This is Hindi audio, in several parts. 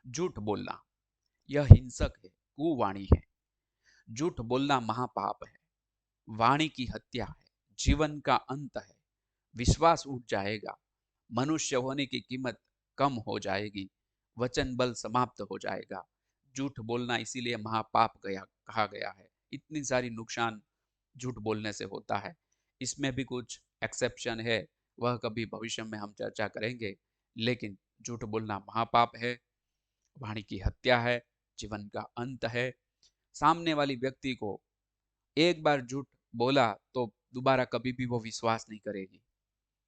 झूठ बोलना यह हिंसक है, कुवाणी है। झूठ बोलना महापाप है, वाणी की हत्या है, जीवन का अंत है। विश्वास उठ जाएगा, मनुष्य होने की कीमत कम हो जाएगी, वचन बल समाप्त हो जाएगा। झूठ बोलना इसीलिए महापाप गया कहा गया है। इतनी सारी नुकसान झूठ बोलने से होता है। इसमें भी कुछ एक्सेप्शन है, वह कभी भविष्य में हम चर्चा करेंगे। लेकिन झूठ बोलना महापाप है, वाणी की हत्या है, जीवन का अंत है। सामने वाली व्यक्ति को एक बार झूठ बोला तो दोबारा कभी भी वो विश्वास नहीं करेगी,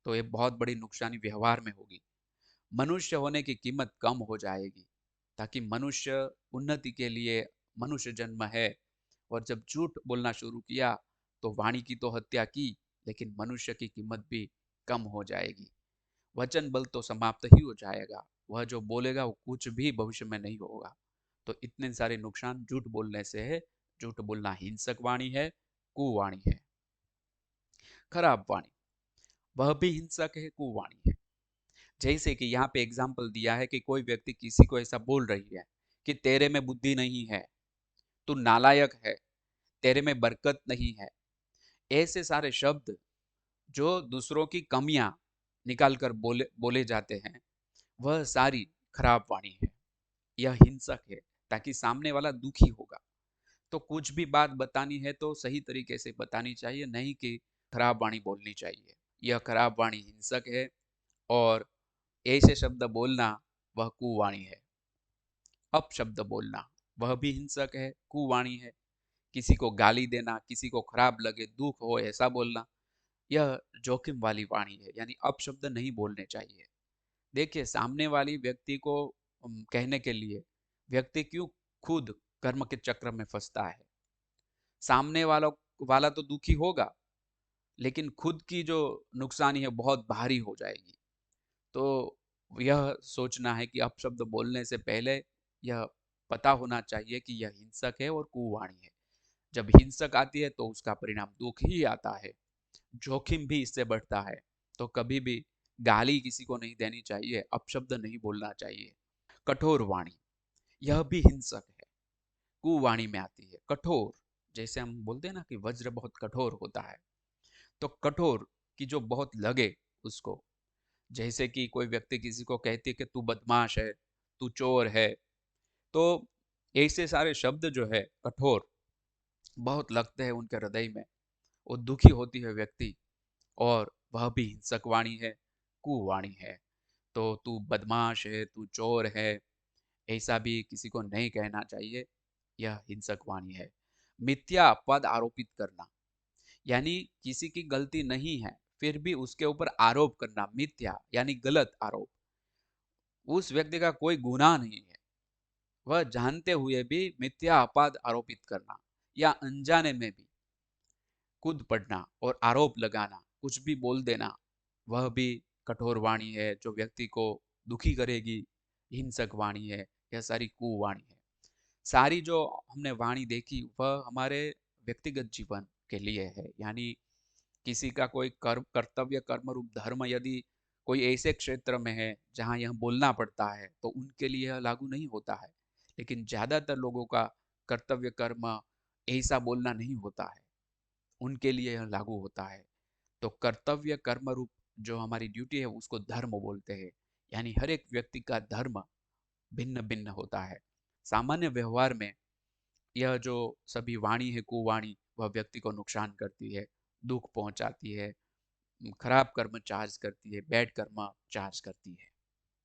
तो ये बहुत बड़ी नुकसानी व्यवहार में होगी। मनुष्य होने की कीमत कम हो जाएगी, ताकि मनुष्य उन्नति के लिए मनुष्य जन्म है। और जब झूठ बोलना शुरू किया तो वाणी की तो हत्या की, लेकिन मनुष्य की कीमत भी कम हो जाएगी। वचन बल तो समाप्त ही हो जाएगा, वह जो बोलेगा वो कुछ भी भविष्य में नहीं होगा। तो इतने सारे नुकसान झूठ बोलने से है। झूठ बोलना हिंसक वाणी है, कुवाणी है। खराब वाणी वह भी हिंसक है, कुवाणी है। जैसे कि यहाँ पे एग्जाम्पल दिया है कि कोई व्यक्ति किसी को ऐसा बोल रही है कि तेरे में बुद्धि नहीं है, तू नालायक है, तेरे में बरकत नहीं है। ऐसे सारे शब्द जो दूसरों की कमियां निकाल कर बोले बोले जाते हैं, वह सारी खराब वाणी है। यह हिंसक है, ताकि सामने वाला दुखी होगा। तो कुछ भी बात बतानी है तो सही तरीके से बतानी चाहिए, नहीं कि खराब वाणी बोलनी चाहिए। यह खराब वाणी हिंसक है, और ऐसे शब्द बोलना वह कुवाणी है। अपशब्द बोलना वह भी हिंसक है, कुवाणी है। किसी को गाली देना, किसी को खराब लगे, दुख हो ऐसा बोलना, यह जोखिम वाली वाणी है, यानी अपशब्द नहीं बोलने चाहिए। देखिए, सामने वाली व्यक्ति को कहने के लिए व्यक्ति क्यों खुद कर्म के चक्र में फंसता है। सामने वाला तो दुखी होगा, लेकिन खुद की जो नुकसानी है बहुत भारी हो जाएगी। तो यह सोचना है कि अपशब्द बोलने से पहले यह पता होना चाहिए कि यह हिंसक है और कुवाणी है। जब हिंसक आती है तो उसका परिणाम दुख ही आता है, जोखिम भी इससे बढ़ता है। तो कभी भी गाली किसी को नहीं देनी चाहिए, अपशब्द नहीं बोलना चाहिए। कठोर वाणी यह भी हिंसक है, कुवाणी में आती है। कठोर, जैसे हम बोलते हैं ना कि वज्र बहुत कठोर होता है, तो कठोर की जो बहुत लगे उसको। जैसे कि कोई व्यक्ति किसी को कहती है कि तू बदमाश है, तू चोर है, तो ऐसे सारे शब्द जो है कठोर बहुत लगते हैं उनके हृदय में। वो दुखी होती है व्यक्ति, और वह भी हिंसक वाणी है, कुवाणी है। तो तू बदमाश है, तू चोर है, ऐसा भी किसी को नहीं कहना चाहिए। यह हिंसक वाणी है। मिथ्या अपवाद आरोपित करना, यानी किसी की गलती नहीं है फिर भी उसके ऊपर आरोप करना, मिथ्या यानी गलत आरोप। उस व्यक्ति का कोई गुनाह नहीं है, वह जानते हुए भी मिथ्या अपवाद आरोपित करना, या अनजाने में भी कूद पड़ना और आरोप लगाना, कुछ भी बोल देना, वह भी कठोर वाणी है जो व्यक्ति को दुखी करेगी। हिंसक वाणी है, यह सारी कुवाणी है। सारी जो हमने वाणी देखी वह हमारे व्यक्तिगत जीवन के लिए है, यानी किसी का कोई कर्म कर्तव्य कर्म रूप धर्म यदि कोई ऐसे क्षेत्र में है जहाँ यह बोलना पड़ता है तो उनके लिए यह लागू नहीं होता है। लेकिन ज्यादातर लोगों का कर्तव्य कर्म ऐसा बोलना नहीं होता है, उनके लिए यह लागू होता है। तो कर्तव्य कर्म रूप जो हमारी ड्यूटी है उसको धर्म बोलते हैं। यानी हर एक व्यक्ति का धर्म भिन्न भिन्न होता है। सामान्य व्यवहार में यह जो सभी वाणी है, कुवाणी, वह व्यक्ति को नुकसान करती है, दुख पहुंचाती है, खराब कर्म चार्ज करती है, बैड कर्म चार्ज करती है।